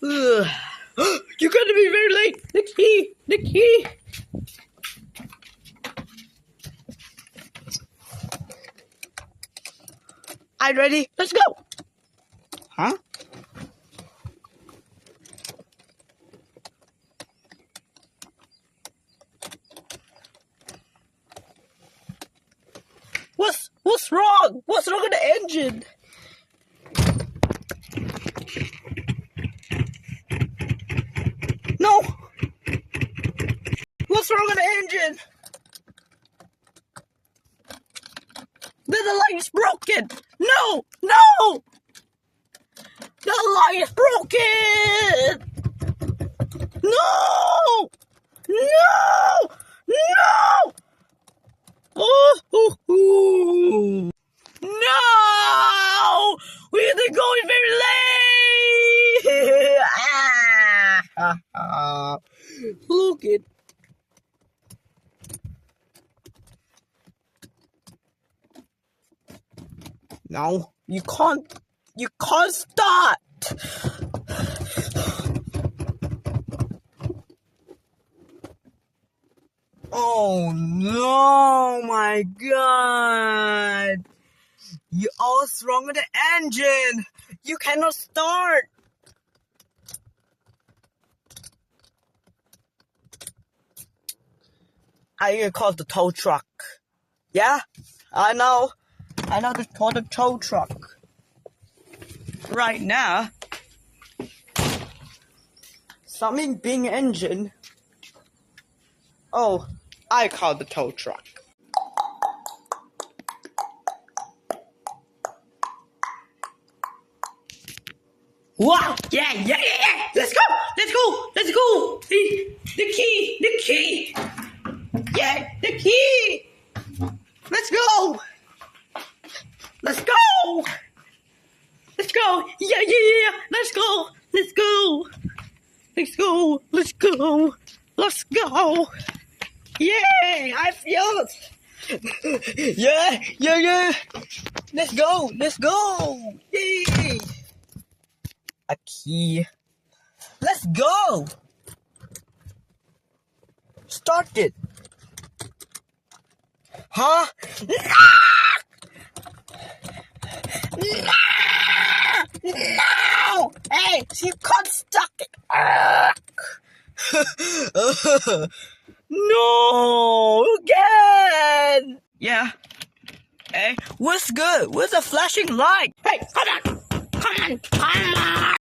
Ugh. You're gonna be very late. The key. I'm ready. Let's go. Huh? What's wrong? What's wrong with the engine? No. What's wrong with the engine? The light is broken. No. The light is broken. No. Oh. No! We're going very late! Look it. No, you can't start! Oh no, my God! You all's wrong with the engine! You cannot start! I need to call the tow truck. Yeah? I know to call the tow truck. Right now, something being engine. Oh, I call the tow truck. Wow! Yeah! Let's go! The key! Yeah, the key! Let's go! Yeah! Let's go! Yay! I feel it! Yeah! Let's go! Yay! A key. Let's go! Start it! Huh? No! Hey, you can't stuck it! No! Again! Yeah. Hey, what's good? Where's the flashing light? Hey, come on!